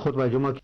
خطبہ جمعہ کی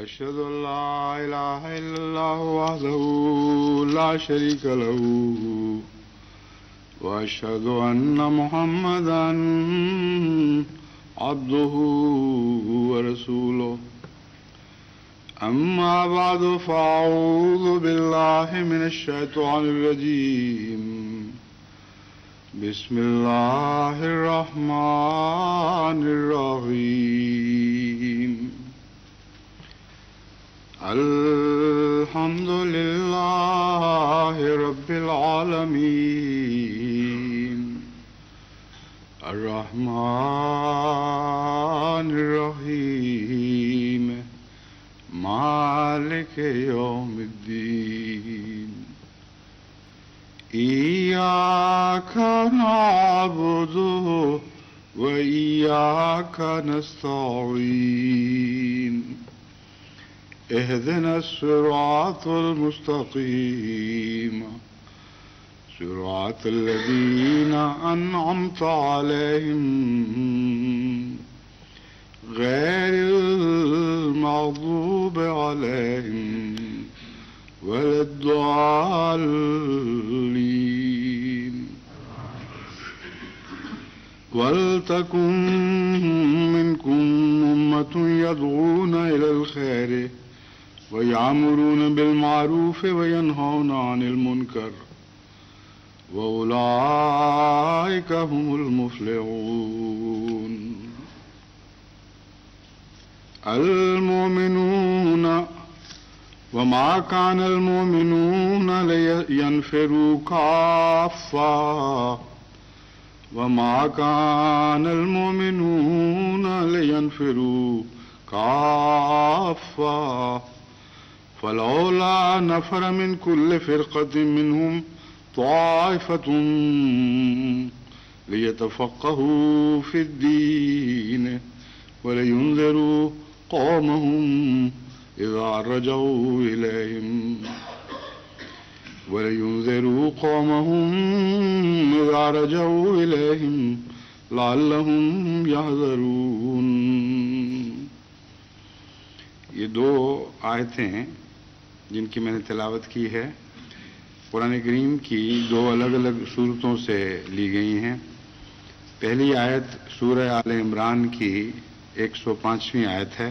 أشهد أن لا إله إلا الله وحده لا شريك له وأشهد أن محمدا عبده ورسوله أما بعد فأعوذ بالله من الشيطان الرجيم بسم الله الرحمن الرحيم الحمد لله رب العالمين الرحمن الرحيم مالك يوم الدين إياك نعبد وإياك نستعين اهدنا الصراط المستقيم صراط الذين أنعمت عليهم غير المغضوب عليهم ولا الضالين ولتكن منكم أمة يدعون إلى الخير ويأمرون بالمعروف وينهون عن المنكر وأولئك هم المفلحون المؤمنون وما كان المؤمنون لينفروا كافة وما كان المؤمنون لينفروا كافة فلولا نفر من كل فرقة منهم طائفة ليتفقهوا في الدين ولينذروا قومهم إذا رجعوا إليهم لعلهم يحذرون. یہ دو آیتیں ہیں جن کی میں نے تلاوت کی ہے قرآن کریم کی دو الگ الگ صورتوں سے لی گئی ہیں. پہلی آیت سورہ آل عمران کی 105ویں آیت ہے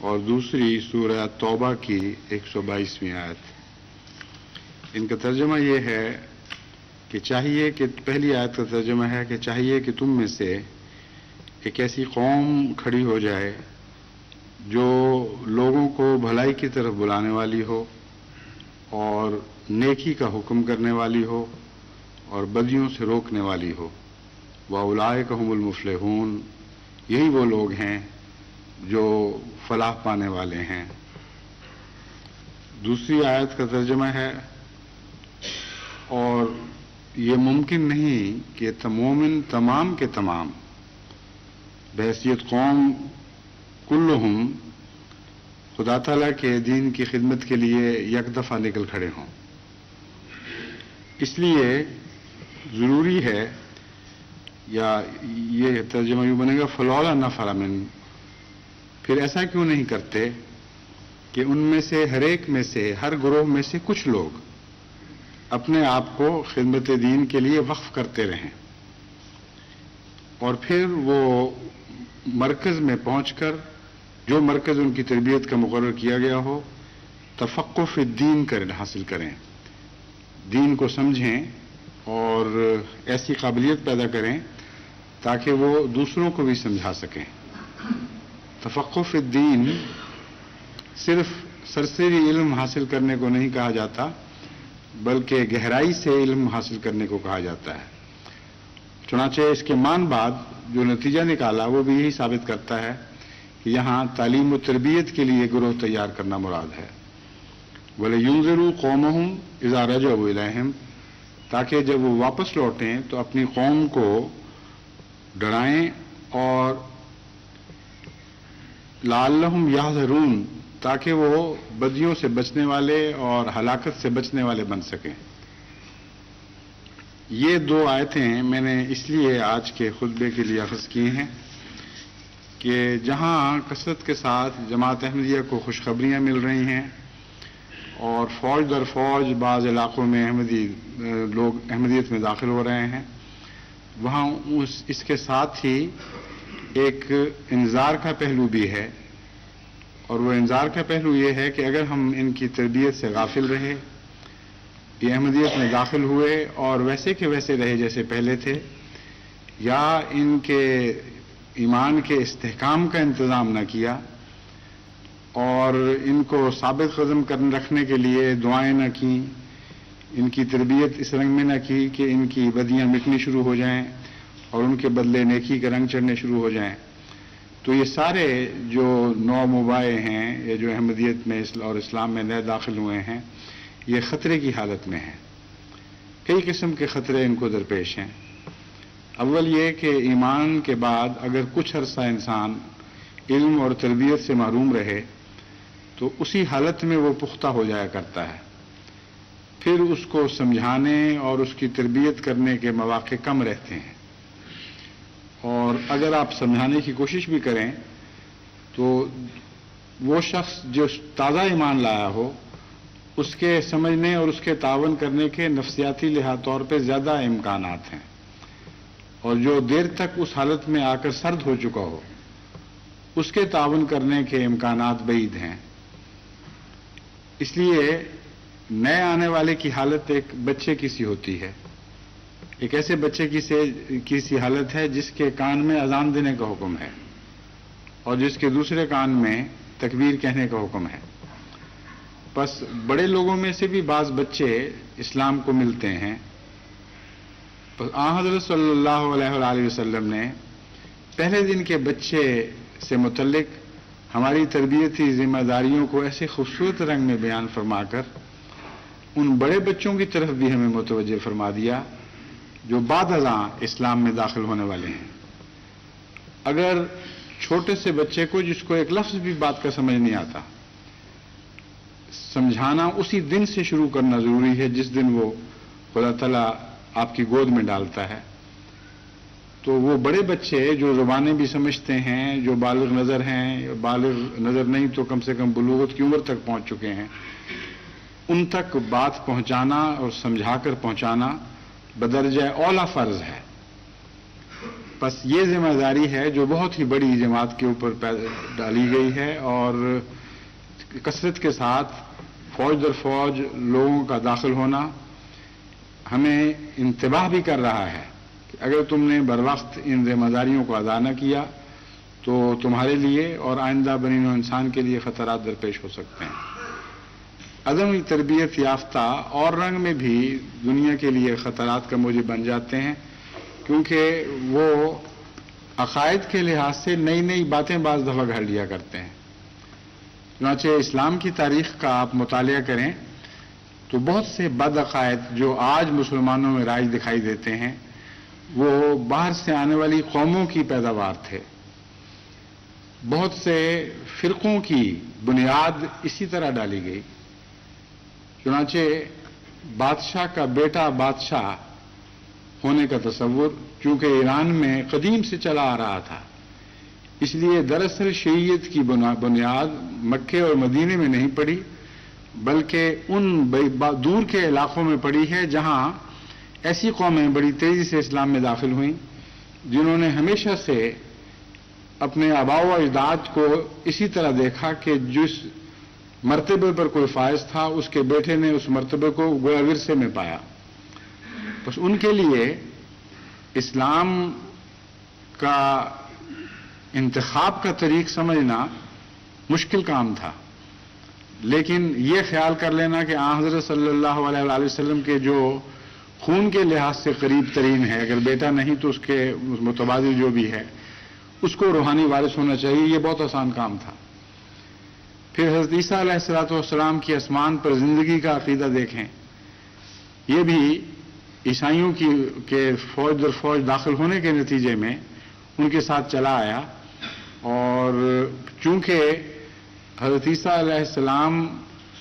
اور دوسری سورہ توبہ کی 122ویں آیت۔ ان کا ترجمہ یہ ہے کہ چاہیے کہ پہلی آیت کا ترجمہ ہے کہ چاہیے کہ تم میں سے ایک ایسی قوم کھڑی ہو جائے جو لوگوں کو بھلائی کی طرف بلانے والی ہو اور نیکی کا حکم کرنے والی ہو اور بدیوں سے روکنے والی ہو۔ وَأُولَٰئِكَ هُمُ الْمُفْلِحُونَ، یہی وہ لوگ ہیں جو فلاح پانے والے ہیں۔ دوسری آیت کا ترجمہ ہے اور یہ ممکن نہیں کہ مومن تمام کے تمام بحیثیت قوم کلہم خدا تعالیٰ کے دین کی خدمت کے لیے یک دفعہ نکل کھڑے ہوں۔ اس لیے ضروری ہے، یا یہ ترجمہ یوں بنے گا فلولا نفر من، پھر ایسا کیوں نہیں کرتے کہ ان میں سے ہر ایک میں سے، ہر گروہ میں سے کچھ لوگ اپنے آپ کو خدمت دین کے لیے وقف کرتے رہیں اور پھر وہ مرکز میں پہنچ کر، جو مرکز ان کی تربیت کا مقرر کیا گیا ہو، تفقہ فی الدین حاصل کریں، دین کو سمجھیں اور ایسی قابلیت پیدا کریں تاکہ وہ دوسروں کو بھی سمجھا سکیں۔ تفقہ فی الدین صرف سرسری علم حاصل کرنے کو نہیں کہا جاتا، بلکہ گہرائی سے علم حاصل کرنے کو کہا جاتا ہے۔ چنانچہ اس کے بعد جو نتیجہ نکالا وہ بھی یہی ثابت کرتا ہے کہ یہاں تعلیم و تربیت کے لیے گروہ تیار کرنا مراد ہے۔ وَلِيُنذِرُوا قَوْمَهُمْ إِذَا رَجَعُوا إِلَيْهِمْ، تاکہ جب وہ واپس لوٹیں تو اپنی قوم کو ڈرائیں، اور لعلہم یحذرون، تاکہ وہ بدیوں سے بچنے والے اور ہلاکت سے بچنے والے بن سکیں۔ یہ دو آیتیں میں نے اس لیے آج کے خطبے کے لیے اخذ کی ہیں کہ جہاں کثرت کے ساتھ جماعت احمدیہ کو خوشخبریاں مل رہی ہیں اور فوج در فوج بعض علاقوں میں لوگ احمدیت میں داخل ہو رہے ہیں، وہاں اس کے ساتھ ہی ایک انذار کا پہلو بھی ہے، اور وہ انذار کا پہلو یہ ہے کہ اگر ہم ان کی تربیت سے غافل رہے، یہ احمدیت میں داخل ہوئے اور ویسے کے ویسے رہے جیسے پہلے تھے، یا ان کے ایمان کے استحکام کا انتظام نہ کیا اور ان کو ثابت قدم رکھنے کے لیے دعائیں نہ کیں، ان کی تربیت اس رنگ میں نہ کی کہ ان کی بدیاں مٹنی شروع ہو جائیں اور ان کے بدلے نیکی کے رنگ چڑھنے شروع ہو جائیں، تو یہ سارے جو نو مبائع ہیں یا جو احمدیت میں اور اسلام میں نئے داخل ہوئے ہیں، یہ خطرے کی حالت میں ہیں۔ کئی قسم کے خطرے ان کو درپیش ہیں۔ اول یہ کہ ایمان کے بعد اگر کچھ عرصہ انسان علم اور تربیت سے محروم رہے تو اسی حالت میں وہ پختہ ہو جایا کرتا ہے، پھر اس کو سمجھانے اور اس کی تربیت کرنے کے مواقع کم رہتے ہیں، اور اگر آپ سمجھانے کی کوشش بھی کریں تو وہ شخص جو تازہ ایمان لایا ہو اس کے سمجھنے اور اس کے تعاون کرنے کے نفسیاتی لحاظ طور پہ زیادہ امکانات ہیں، اور جو دیر تک اس حالت میں آ کر سرد ہو چکا ہو اس کے تعاون کرنے کے امکانات بعید ہیں۔ اس لیے نئے آنے والے کی حالت ایک بچے کی سی ہوتی ہے، ایک ایسے بچے کی سی حالت ہے جس کے کان میں اذان دینے کا حکم ہے اور جس کے دوسرے کان میں تکبیر کہنے کا حکم ہے۔ بس بڑے لوگوں میں سے بھی بعض بچے اسلام کو ملتے ہیں۔ حضرت صلی اللہ علیہ وآلہ وسلم نے پہلے دن کے بچے سے متعلق ہماری تربیتی ذمہ داریوں کو ایسے خوبصورت رنگ میں بیان فرما کر ان بڑے بچوں کی طرف بھی ہمیں متوجہ فرما دیا جو بعد ازاں اسلام میں داخل ہونے والے ہیں۔ اگر چھوٹے سے بچے کو جس کو ایک لفظ بھی بات کا سمجھ نہیں آتا، سمجھانا اسی دن سے شروع کرنا ضروری ہے جس دن وہ خدا تعالیٰ آپ کی گود میں ڈالتا ہے، تو وہ بڑے بچے جو زبانیں بھی سمجھتے ہیں، جو بالغ نظر ہیں، بالغ نظر نہیں تو کم سے کم بلوغت کی عمر تک پہنچ چکے ہیں، ان تک بات پہنچانا اور سمجھا کر پہنچانا بدرجہ اولا فرض ہے۔ بس یہ ذمہ داری ہے جو بہت ہی بڑی جماعت کے اوپر ڈالی گئی ہے، اور کثرت کے ساتھ فوج در فوج لوگوں کا داخل ہونا ہمیں انتباہ بھی کر رہا ہے کہ اگر تم نے بر وقت ان ذمہ داریوں کو ادا نہ کیا تو تمہارے لیے اور آئندہ بنی نوع انسان کے لیے خطرات درپیش ہو سکتے ہیں۔ عدم تربیت یافتہ اور رنگ میں بھی دنیا کے لیے خطرات کا موجب بن جاتے ہیں، کیونکہ وہ عقائد کے لحاظ سے نئی نئی باتیں بعض دفعہ گھڑ لیا کرتے ہیں۔ چنانچہ اسلام کی تاریخ کا آپ مطالعہ کریں تو بہت سے بد عقائد جو آج مسلمانوں میں رائج دکھائی دیتے ہیں وہ باہر سے آنے والی قوموں کی پیداوار تھے۔ بہت سے فرقوں کی بنیاد اسی طرح ڈالی گئی۔ چنانچہ بادشاہ کا بیٹا بادشاہ ہونے کا تصور چونکہ ایران میں قدیم سے چلا آ رہا تھا، اس لیے دراصل شیعیت کی بنیاد مکے اور مدینے میں نہیں پڑی، بلکہ ان دور کے علاقوں میں پڑی ہے جہاں ایسی قومیں بڑی تیزی سے اسلام میں داخل ہوئیں جنہوں نے ہمیشہ سے اپنے آباء و اجداد کو اسی طرح دیکھا کہ جس مرتبے پر کوئی فائز تھا اس کے بیٹے نے اس مرتبے کو گویا ورثے میں پایا۔ بس ان کے لیے اسلام کا انتخاب کا طریق سمجھنا مشکل کام تھا، لیکن یہ خیال کر لینا کہ حضرت صلی اللہ علیہ وآلہ وسلم کے جو خون کے لحاظ سے قریب ترین ہے، اگر بیٹا نہیں تو اس کے متبادل جو بھی ہے اس کو روحانی وارث ہونا چاہیے، یہ بہت آسان کام تھا۔ پھر حضرت عیسیٰ علیہ السلام کی آسمان پر زندگی کا عقیدہ دیکھیں، یہ بھی عیسائیوں کے فوج در فوج داخل ہونے کے نتیجے میں ان کے ساتھ چلا آیا، اور چونکہ حضرت عیسیٰ علیہ السلام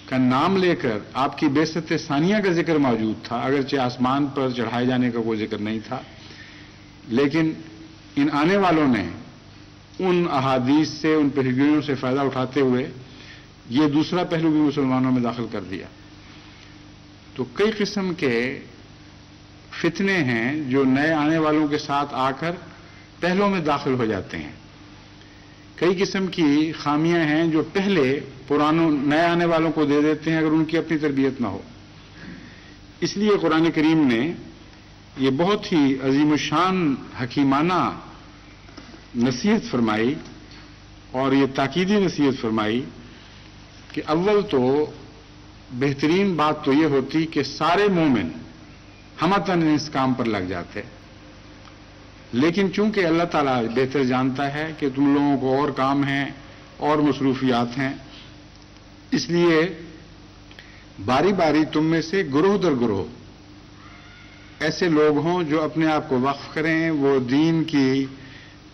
کا نام لے کر آپ کی بعثت ثانیہ کا ذکر موجود تھا، اگرچہ آسمان پر چڑھائے جانے کا کوئی ذکر نہیں تھا، لیکن ان آنے والوں نے ان احادیث سے، ان پیشگوئیوں سے فائدہ اٹھاتے ہوئے یہ دوسرا پہلو بھی مسلمانوں میں داخل کر دیا۔ تو کئی قسم کے فتنے ہیں جو نئے آنے والوں کے ساتھ آ کر پہلوں میں داخل ہو جاتے ہیں۔ کئی قسم کی خامیاں ہیں جو پہلے نئے آنے والوں کو دے دیتے ہیں اگر ان کی اپنی تربیت نہ ہو۔ اس لیے قرآن کریم نے یہ بہت ہی عظیم الشان حکیمانہ نصیحت فرمائی، اور یہ تاکیدی نصیحت فرمائی کہ اول تو بہترین بات تو یہ ہوتی کہ سارے مومن ہمتاً اس کام پر لگ جاتے، لیکن چونکہ اللہ تعالیٰ بہتر جانتا ہے کہ تم لوگوں کو اور کام ہیں اور مصروفیات ہیں، اس لیے باری باری تم میں سے گروہ در گروہ ایسے لوگ ہوں جو اپنے آپ کو وقف کریں، وہ دین کی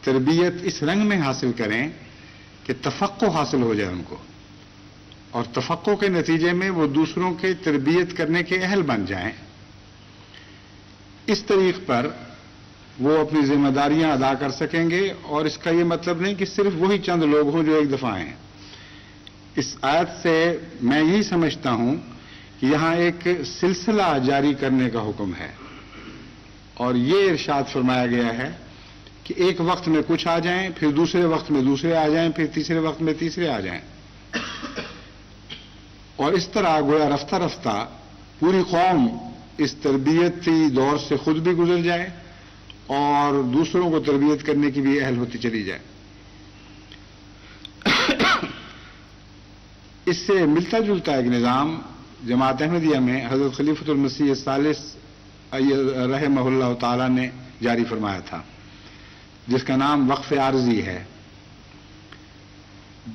تربیت اس رنگ میں حاصل کریں کہ تفقہ حاصل ہو جائے ان کو، اور تفقہ کے نتیجے میں وہ دوسروں کے تربیت کرنے کے اہل بن جائیں۔ اس طریق پر وہ اپنی ذمہ داریاں ادا کر سکیں گے، اور اس کا یہ مطلب نہیں کہ صرف وہی چند لوگ ہوں جو ایک دفعہ آئیں۔ اس آیت سے میں یہی سمجھتا ہوں کہ یہاں ایک سلسلہ جاری کرنے کا حکم ہے، اور یہ ارشاد فرمایا گیا ہے کہ ایک وقت میں کچھ آ جائیں، پھر دوسرے وقت میں دوسرے آ جائیں، پھر تیسرے وقت میں تیسرے آ جائیں، اور اس طرح گویا رفتہ رفتہ پوری قوم اس تربیتی دور سے خود بھی گزر جائے اور دوسروں کو تربیت کرنے کی بھی اہل ہوتی چلی جائے۔ اس سے ملتا جلتا ایک نظام جماعت احمدیہ میں حضرت خلیفۃ المسیح الثالث رحمہ اللہ تعالی نے جاری فرمایا تھا، جس کا نام وقف عارضی ہے۔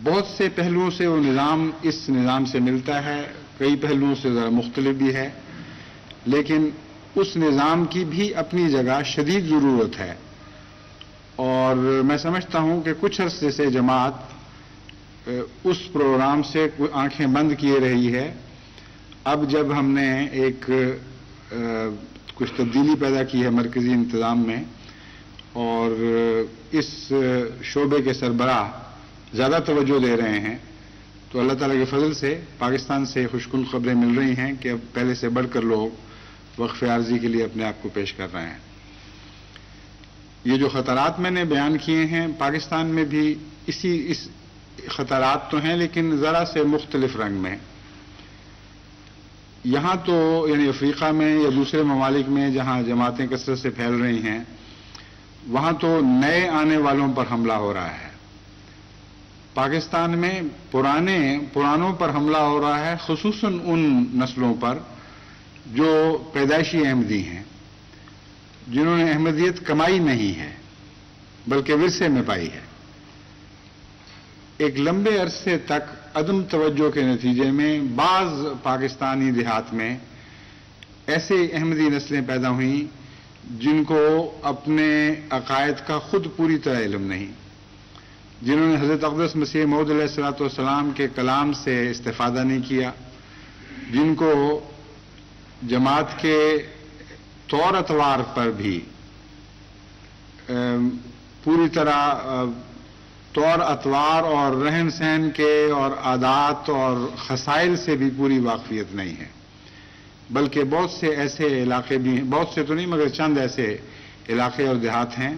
بہت سے پہلوؤں سے وہ نظام اس نظام سے ملتا ہے، کئی پہلوؤں سے ذرا مختلف بھی ہے، لیکن اس نظام کی بھی اپنی جگہ شدید ضرورت ہے، اور میں سمجھتا ہوں کہ کچھ عرصے سے جماعت اس پروگرام سے آنکھیں بند کیے رہی ہے۔ اب جب ہم نے ایک کچھ تبدیلی پیدا کی ہے مرکزی انتظام میں، اور اس شعبے کے سربراہ زیادہ توجہ دے رہے ہیں، تو اللہ تعالیٰ کے فضل سے پاکستان سے خوشکن خبریں مل رہی ہیں کہ اب پہلے سے بڑھ کر لوگ وقف عارضی کے لیے اپنے آپ کو پیش کر رہے ہیں۔ یہ جو خطرات میں نے بیان کیے ہیں پاکستان میں بھی اس خطرات تو ہیں لیکن ذرا سے مختلف رنگ میں. یہاں تو یعنی افریقہ میں یا دوسرے ممالک میں جہاں جماعتیں کثرت سے پھیل رہی ہیں وہاں تو نئے آنے والوں پر حملہ ہو رہا ہے. پاکستان میں پرانوں پر حملہ ہو رہا ہے، خصوصاً ان نسلوں پر جو پیدائشی احمدی ہیں، جنہوں نے احمدیت کمائی نہیں ہے بلکہ ورثے میں پائی ہے. ایک لمبے عرصے تک عدم توجہ کے نتیجے میں بعض پاکستانی دیہات میں ایسے احمدی نسلیں پیدا ہوئیں جن کو اپنے عقائد کا خود پوری طرح علم نہیں، جنہوں نے حضرت اقدس مسیح موعود علیہ الصلوۃ والسلام کے کلام سے استفادہ نہیں کیا، جن کو جماعت کے طور اطوار پر بھی پوری طرح طور اطوار اور رہن سہن کے اور عادات اور خصائل سے بھی پوری واقفیت نہیں ہے. بلکہ بہت سے ایسے علاقے بھی ہیں، بہت سے تو نہیں مگر چند ایسے علاقے اور دیہات ہیں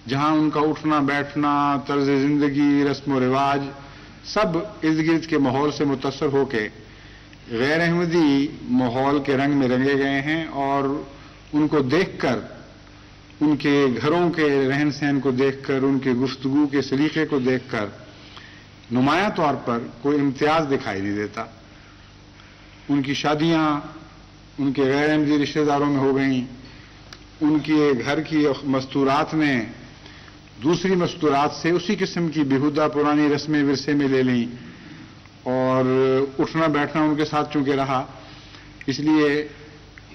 جہاں ان کا اٹھنا بیٹھنا، طرز زندگی، رسم و رواج سب ارد گرد کے ماحول سے متاثر ہو کے غیر احمدی ماحول کے رنگ میں رنگے گئے ہیں، اور ان کو دیکھ کر، ان کے گھروں کے رہن سہن کو دیکھ کر، ان کے گفتگو کے سلیقے کو دیکھ کر نمایاں طور پر کوئی امتیاز دکھائی نہیں دیتا. ان کی شادیاں ان کے غیر احمدی رشتہ داروں میں ہو گئیں، ان کے گھر کی مستورات نے دوسری مستورات سے اسی قسم کی بیہودہ پرانی رسمیں ورثے میں لے لیں، اور اٹھنا بیٹھنا ان کے ساتھ چونکہ رہا، اس لیے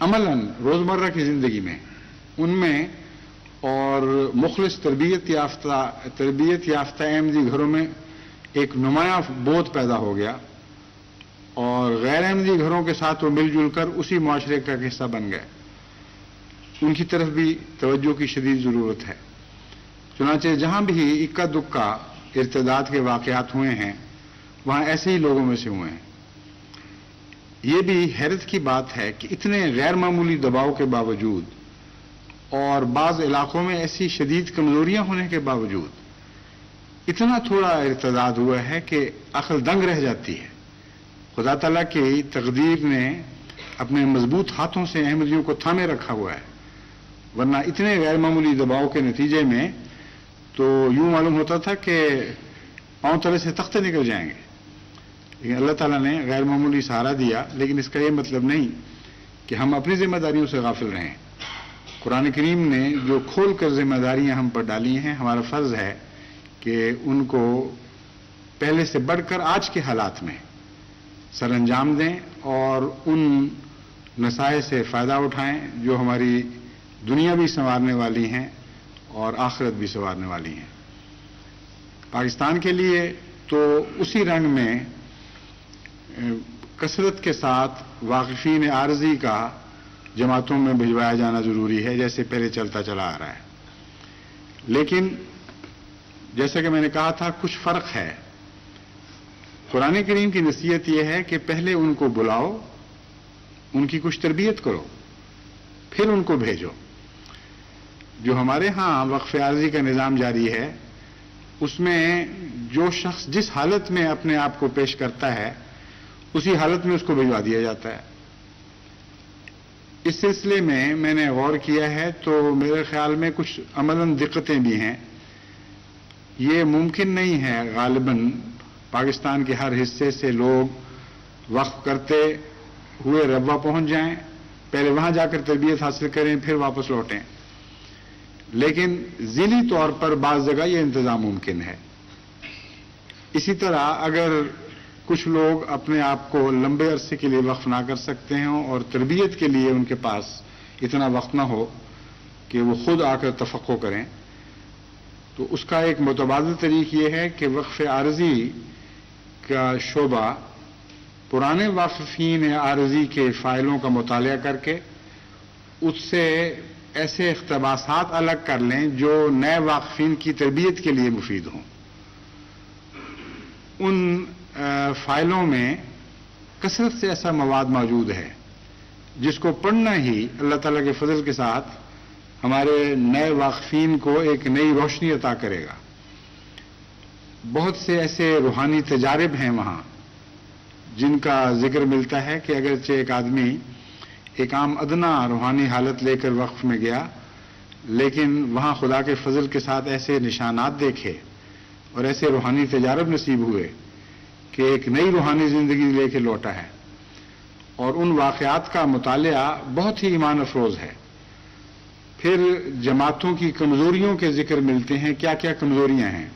عملاً روزمرہ کی زندگی میں ان میں اور مخلص تربیت یافتہ احمدی گھروں میں ایک نمایاں بوت پیدا ہو گیا، اور غیر احمدی گھروں کے ساتھ وہ مل جل کر اسی معاشرے کا حصہ بن گئے. ان کی طرف بھی توجہ کی شدید ضرورت ہے. چنانچہ جہاں بھی اکا دکا ارتداد کے واقعات ہوئے ہیں وہاں ایسے ہی لوگوں میں سے ہوئے ہیں. یہ بھی حیرت کی بات ہے کہ اتنے غیر معمولی دباؤ کے باوجود اور بعض علاقوں میں ایسی شدید کمزوریاں ہونے کے باوجود اتنا تھوڑا ارتداد ہوا ہے کہ عقل دنگ رہ جاتی ہے. خدا تعالیٰ کی تقدیر نے اپنے مضبوط ہاتھوں سے احمدیوں کو تھامے رکھا ہوا ہے، ورنہ اتنے غیر معمولی دباؤ کے نتیجے میں تو یوں معلوم ہوتا تھا کہ پاؤں تلے سے تختے نکل جائیں گے. لیکن اللہ تعالیٰ نے غیر معمولی سہارا دیا، لیکن اس کا یہ مطلب نہیں کہ ہم اپنی ذمہ داریوں سے غافل رہیں. قرآن کریم نے جو کھول کر ذمہ داریاں ہم پر ڈالی ہیں، ہمارا فرض ہے کہ ان کو پہلے سے بڑھ کر آج کے حالات میں سر انجام دیں اور ان نصائح سے فائدہ اٹھائیں جو ہماری دنیا بھی سنوارنے والی ہیں اور آخرت بھی سنوارنے والی ہیں. پاکستان کے لیے تو اسی رنگ میں کثرت کے ساتھ واقفین عارضی کا جماعتوں میں بھجوایا جانا ضروری ہے جیسے پہلے چلتا چلا آ رہا ہے. لیکن جیسا کہ میں نے کہا تھا کچھ فرق ہے. قرآن کریم کی نصیحت یہ ہے کہ پہلے ان کو بلاؤ، ان کی کچھ تربیت کرو، پھر ان کو بھیجو. جو ہمارے ہاں وقف عارضی کا نظام جاری ہے اس میں جو شخص جس حالت میں اپنے آپ کو پیش کرتا ہے اسی حالت میں اس کو بھجوا دیا جاتا ہے. اس سلسلے میں نے غور کیا ہے تو میرے خیال میں کچھ عملاً دقتیں بھی ہیں. یہ ممکن نہیں ہے غالباً پاکستان کے ہر حصے سے لوگ وقف کرتے ہوئے ربوہ پہنچ جائیں، پہلے وہاں جا کر تربیت حاصل کریں پھر واپس لوٹیں. لیکن ذیلی طور پر بعض جگہ یہ انتظام ممکن ہے. اسی طرح اگر کچھ لوگ اپنے آپ کو لمبے عرصے کے لیے وقف نہ کر سکتے ہیں اور تربیت کے لیے ان کے پاس اتنا وقت نہ ہو کہ وہ خود آ کر تفقع کریں، تو اس کا ایک متبادل طریق یہ ہے کہ وقف عارضی کا شعبہ پرانے واقفین عارضی کے فائلوں کا مطالعہ کر کے اس سے ایسے اقتباسات الگ کر لیں جو نئے واقفین کی تربیت کے لیے مفید ہوں. ان فائلوں میں کثرت سے ایسا مواد موجود ہے جس کو پڑھنا ہی اللہ تعالیٰ کے فضل کے ساتھ ہمارے نئے واقفین کو ایک نئی روشنی عطا کرے گا. بہت سے ایسے روحانی تجارب ہیں وہاں جن کا ذکر ملتا ہے کہ اگرچہ ایک آدمی ایک عام ادنا روحانی حالت لے کر وقف میں گیا، لیکن وہاں خدا کے فضل کے ساتھ ایسے نشانات دیکھے اور ایسے روحانی تجارب نصیب ہوئے کہ ایک نئی روحانی زندگی لے کے لوٹا ہے. اور ان واقعات کا مطالعہ بہت ہی ایمان افروز ہے. پھر جماعتوں کی کمزوریوں کے ذکر ملتے ہیں، کیا کیا کمزوریاں ہیں،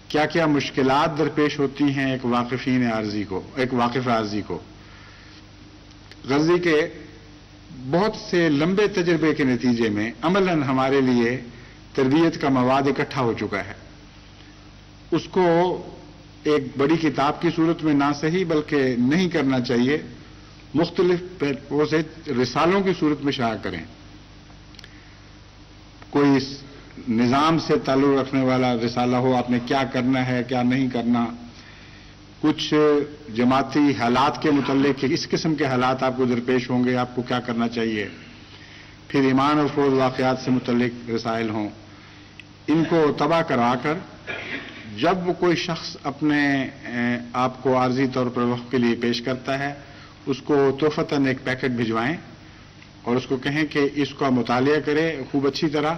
کیا کیا مشکلات درپیش ہوتی ہیں ایک واقف عارضی کو. غزی کے بہت سے لمبے تجربے کے نتیجے میں عملاً ہمارے لیے تربیت کا مواد اکٹھا ہو چکا ہے. اس کو ایک بڑی کتاب کی صورت میں نہ صحیح بلکہ نہیں کرنا چاہیے، مختلف رسالوں کی صورت میں شائع کریں. کوئی نظام سے تعلق رکھنے والا رسالہ ہو، آپ نے کیا کرنا ہے کیا نہیں کرنا، کچھ جماعتی حالات کے متعلق کہ اس قسم کے حالات آپ کو درپیش ہوں گے، آپ کو کیا کرنا چاہیے. پھر ایمان اور فوز واقعات سے متعلق رسائل ہوں. ان کو تباہ کروا کر جب کوئی شخص اپنے آپ کو عارضی طور پر وقف کے لیے پیش کرتا ہے، اس کو تحفتاً ایک پیکٹ بھجوائیں اور اس کو کہیں کہ اس کا مطالعہ کرے خوب اچھی طرح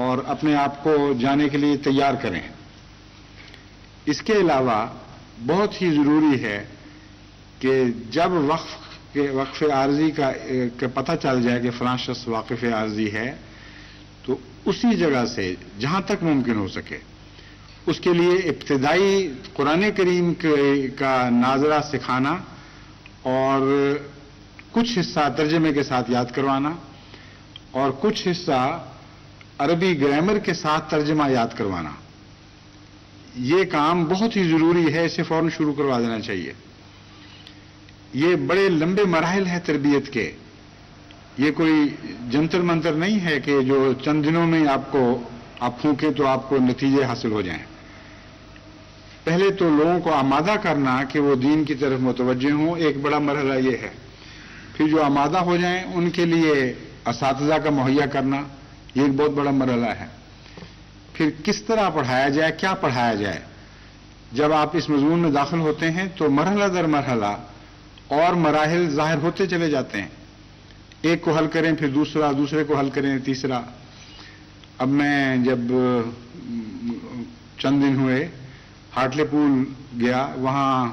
اور اپنے آپ کو جانے کے لیے تیار کریں. اس کے علاوہ بہت ہی ضروری ہے کہ جب وقف عارضی کا پتہ چل جائے کہ فلاں شخص واقف عارضی ہے، تو اسی جگہ سے جہاں تک ممکن ہو سکے اس کے لیے ابتدائی قرآن کریم کا ناظرہ سکھانا اور کچھ حصہ ترجمے کے ساتھ یاد کروانا اور کچھ حصہ عربی گرامر کے ساتھ ترجمہ یاد کروانا. یہ کام بہت ہی ضروری ہے، اسے فوراً شروع کروا دینا چاہیے. یہ بڑے لمبے مراحل ہیں تربیت کے. یہ کوئی جنتر منتر نہیں ہے کہ جو چند دنوں میں آپ پھونکیں تو آپ کو نتیجے حاصل ہو جائیں. پہلے تو لوگوں کو آمادہ کرنا کہ وہ دین کی طرف متوجہ ہوں، ایک بڑا مرحلہ یہ ہے. پھر جو آمادہ ہو جائیں ان کے لیے اساتذہ کا مہیا کرنا، یہ ایک بہت بڑا مرحلہ ہے. پھر کس طرح پڑھایا جائے، کیا پڑھایا جائے. جب آپ اس مضمون میں داخل ہوتے ہیں تو مرحلہ در مرحلہ اور مراحل ظاہر ہوتے چلے جاتے ہیں. ایک کو حل کریں پھر دوسرے کو حل کریں تیسرا. اب میں جب چند دن ہوئے ہارٹلے پول گیا، وہاں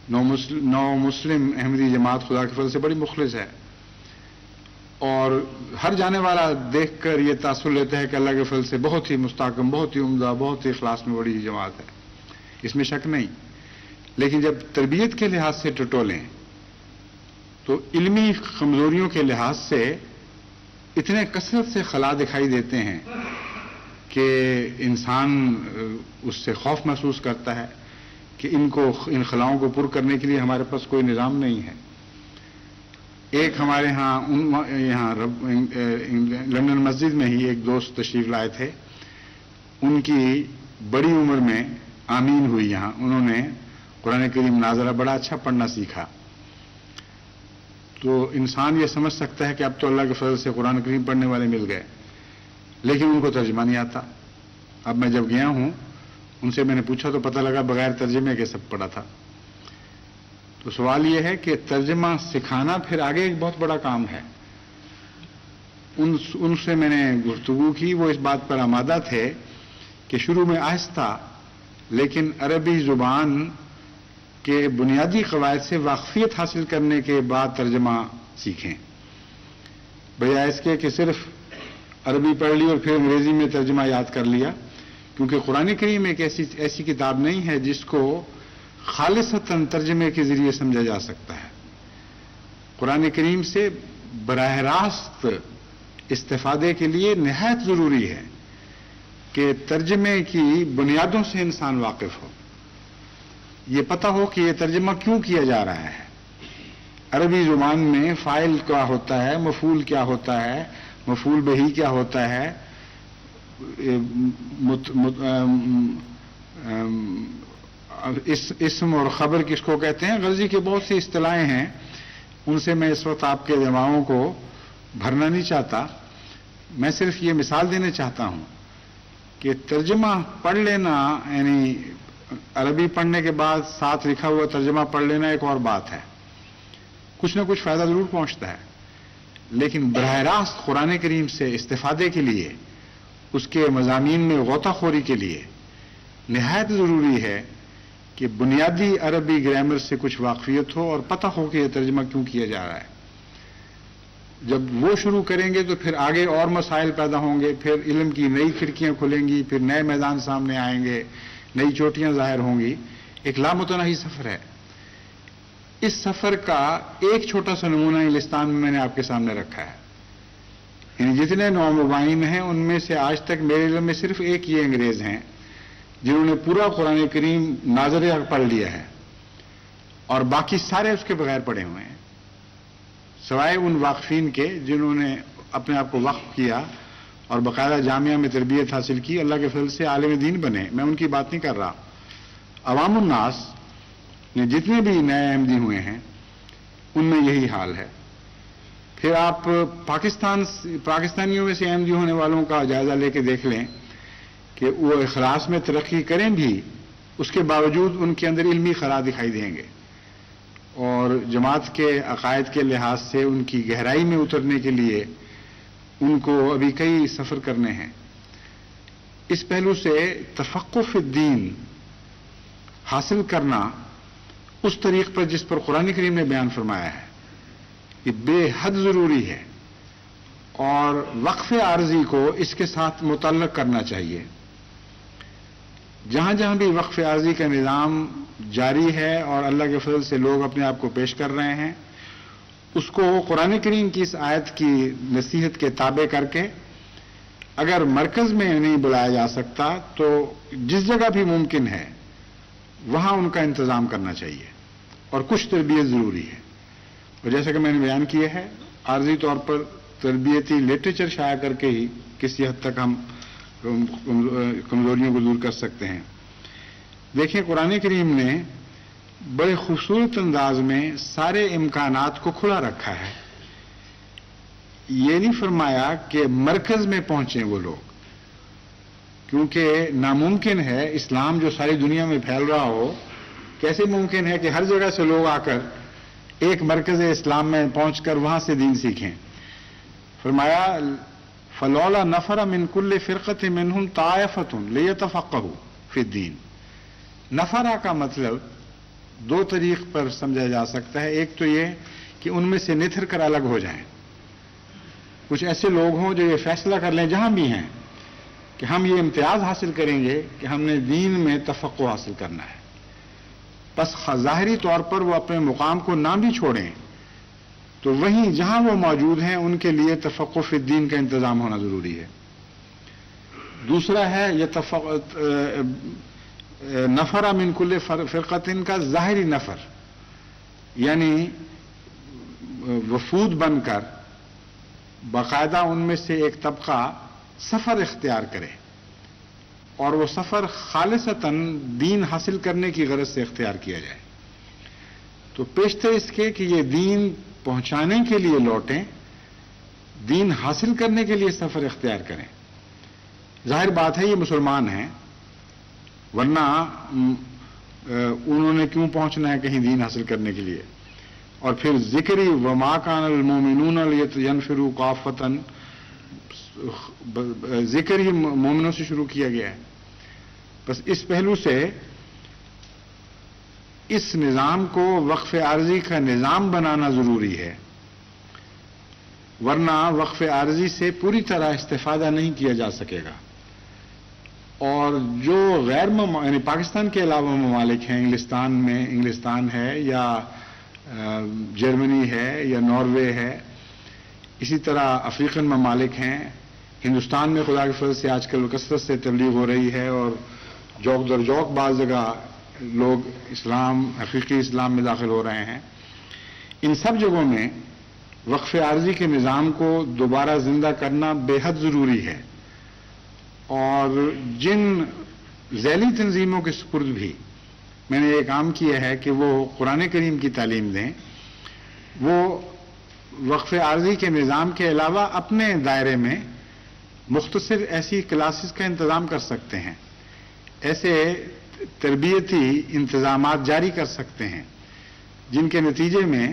نو مسلم احمدی جماعت خدا کے فضل سے بڑی مخلص ہے اور ہر جانے والا دیکھ کر یہ تاثر لیتا ہے کہ اللہ کے فضل سے بہت ہی مستحکم، بہت ہی عمدہ، بہت ہی اخلاص میں بڑی جماعت ہے، اس میں شک نہیں. لیکن جب تربیت کے لحاظ سے ٹٹولیں تو علمی کمزوریوں کے لحاظ سے اتنے کثرت سے خلا دکھائی دیتے ہیں کہ انسان اس سے خوف محسوس کرتا ہے کہ ان خلاؤں کو پر کرنے کے لیے ہمارے پاس کوئی نظام نہیں ہے. ایک ہمارے یہاں لندن مسجد میں ہی ایک دوست تشریف لائے تھے. ان کی بڑی عمر میں آمین ہوئی یہاں. انہوں نے قرآن کریم ناظرہ بڑا اچھا پڑھنا سیکھا. تو انسان یہ سمجھ سکتا ہے کہ اب تو اللہ کے فضل سے قرآن کریم پڑھنے والے مل گئے، لیکن ان کو ترجمہ نہیں آتا. اب میں جب گیا ہوں ان سے میں نے پوچھا تو پتہ لگا بغیر ترجمے کے سب پڑھا تھا. تو سوال یہ ہے کہ ترجمہ سکھانا پھر آگے ایک بہت بڑا کام ہے. ان سے میں نے گفتگو کی، وہ اس بات پر آمادہ تھے کہ شروع میں آہستہ لیکن عربی زبان کے بنیادی قواعد سے واقفیت حاصل کرنے کے بعد ترجمہ سیکھیں، بجائے اس کے کہ صرف عربی پڑھ لی اور پھر انگریزی میں ترجمہ یاد کر لیا. کیونکہ قرآن کریم ایک ایسی کتاب نہیں ہے جس کو خالصتاً ترجمے کے ذریعے سمجھا جا سکتا ہے. قرآن کریم سے براہ راست استفادے کے لیے نہایت ضروری ہے کہ ترجمے کی بنیادوں سے انسان واقف ہو، یہ پتہ ہو کہ یہ ترجمہ کیوں کیا جا رہا ہے. عربی زبان میں فاعل کیا ہوتا ہے، مفعول کیا ہوتا ہے، مفعول بہی کیا ہوتا ہے، اسم اور خبر کس کو کہتے ہیں. غزی کی بہت سی اصطلاحیں ہیں، ان سے میں اس وقت آپ کے دماغوں کو بھرنا نہیں چاہتا، میں صرف یہ مثال دینا چاہتا ہوں کہ ترجمہ پڑھ لینا، یعنی عربی پڑھنے کے بعد ساتھ لکھا ہوا ترجمہ پڑھ لینا ایک اور بات ہے، کچھ نہ کچھ فائدہ ضرور پہنچتا ہے، لیکن براہ راست قرآن کریم سے استفادے کے لیے، اس کے مضامین میں غوطہ خوری کے لیے نہایت ضروری ہے کہ بنیادی عربی گرامر سے کچھ واقفیت ہو اور پتہ ہو کہ یہ ترجمہ کیوں کیا جا رہا ہے۔ جب وہ شروع کریں گے تو پھر آگے اور مسائل پیدا ہوں گے، پھر علم کی نئی کھڑکیاں کھلیں گی، پھر نئے میدان سامنے آئیں گے، نئی چوٹیاں ظاہر ہوں گی۔ ایک لامتناہی سفر ہے۔ اس سفر کا ایک چھوٹا سا نمونہ انگلستان میں نے آپ کے سامنے رکھا ہے۔ یعنی جتنے نو مبین ہیں ان میں سے آج تک میرے علم میں صرف ایک یہ انگریز ہیں جنہوں نے پورا قرآن کریم ناظر حق پڑھ لیا ہے، اور باقی سارے اس کے بغیر پڑھے ہوئے ہیں، سوائے ان واقفین کے جنہوں نے اپنے آپ کو وقف کیا اور باقاعدہ جامعہ میں تربیت حاصل کی، اللہ کے فضل سے عالم دین بنے۔ میں ان کی بات نہیں کر رہا، عوام الناس نے جتنے بھی نئے احمدی ہوئے ہیں ان میں یہی حال ہے۔ پھر آپ پاکستانیوں میں سے احمدی ہونے والوں کا جائزہ لے کے دیکھ لیں کہ وہ اخلاص میں ترقی کریں بھی، اس کے باوجود ان کے اندر علمی خلا دکھائی دیں گے، اور جماعت کے عقائد کے لحاظ سے ان کی گہرائی میں اترنے کے لیے ان کو ابھی کئی سفر کرنے ہیں۔ اس پہلو سے تفقہ فی الدین حاصل کرنا اس طریق پر جس پر قرآن کریم نے بیان فرمایا ہے یہ بے حد ضروری ہے، اور وقف عارضی کو اس کے ساتھ متعلق کرنا چاہیے۔ جہاں جہاں بھی وقف عارضی کا نظام جاری ہے اور اللہ کے فضل سے لوگ اپنے آپ کو پیش کر رہے ہیں، اس کو قرآن کریم کی اس آیت کی نصیحت کے تابع کر کے، اگر مرکز میں نہیں بلایا جا سکتا تو جس جگہ بھی ممکن ہے وہاں ان کا انتظام کرنا چاہیے، اور کچھ تربیت ضروری ہے۔ اور جیسا کہ میں نے بیان کیا ہے، عارضی طور پر تربیتی لٹریچر شائع کر کے ہی کسی حد تک ہم کمزوریوں کو دور کر سکتے ہیں۔ دیکھیں، قرآن کریم نے بڑے خوبصورت انداز میں سارے امکانات کو کھلا رکھا ہے۔ یہ نہیں فرمایا کہ مرکز میں پہنچیں وہ لوگ، کیونکہ ناممکن ہے اسلام جو ساری دنیا میں پھیل رہا ہو، کیسے ممکن ہے کہ ہر جگہ سے لوگ آ کر ایک مرکز اسلام میں پہنچ کر وہاں سے دین سیکھیں۔ فرمایا فلولا نفر من کل فرقۃ منہم طائفۃ لیتفقہوا فی الدین۔ نفرہ کا مطلب دو طریق پر سمجھا جا سکتا ہے۔ ایک تو یہ کہ ان میں سے نتھر کر الگ ہو جائیں، کچھ ایسے لوگ ہوں جو یہ فیصلہ کر لیں جہاں بھی ہیں کہ ہم یہ امتیاز حاصل کریں گے کہ ہم نے دین میں تفقہ حاصل کرنا ہے، بس ظاہری طور پر وہ اپنے مقام کو نہ بھی چھوڑیں تو وہیں جہاں وہ موجود ہیں ان کے لیے تفقہ فی الدین کا انتظام ہونا ضروری ہے۔ دوسرا ہے یہ نفر من کل فرقۃ کا ظاہری نفر، یعنی وفود بن کر باقاعدہ ان میں سے ایک طبقہ سفر اختیار کرے، اور وہ سفر خالصتاً دین حاصل کرنے کی غرض سے اختیار کیا جائے۔ تو پیشتر اس کے کہ یہ دین پہنچانے کے لیے لوٹیں، دین حاصل کرنے کے لیے سفر اختیار کریں۔ ظاہر بات ہے یہ مسلمان ہیں، ورنہ انہوں نے کیوں پہنچنا ہے کہیں دین حاصل کرنے کے لیے؟ اور پھر ذکری وما کان المؤمنون لینفروا کافۃ، ذکر ہی مومنوں سے شروع کیا گیا ہے۔ بس اس پہلو سے اس نظام کو وقف عارضی کا نظام بنانا ضروری ہے، ورنہ وقف عارضی سے پوری طرح استفادہ نہیں کیا جا سکے گا۔ اور جو یعنی پاکستان کے علاوہ ممالک ہیں، انگلستان ہے یا جرمنی ہے یا ناروے ہے، اسی طرح افریقن ممالک ہیں، ہندوستان میں خدا کے فضل سے آج کل کثرت سے تبلیغ ہو رہی ہے، اور جوک در جوک بعض جگہ لوگ حقیقی اسلام میں داخل ہو رہے ہیں۔ ان سب جگہوں میں وقف عارضی کے نظام کو دوبارہ زندہ کرنا بے حد ضروری ہے، اور جن ذیلی تنظیموں کے سپرد بھی میں نے یہ کام کیا ہے کہ وہ قرآن کریم کی تعلیم دیں، وہ وقف عارضی کے نظام کے علاوہ اپنے دائرے میں مختصر ایسی کلاسز کا انتظام کر سکتے ہیں، ایسے تربیتی انتظامات جاری کر سکتے ہیں جن کے نتیجے میں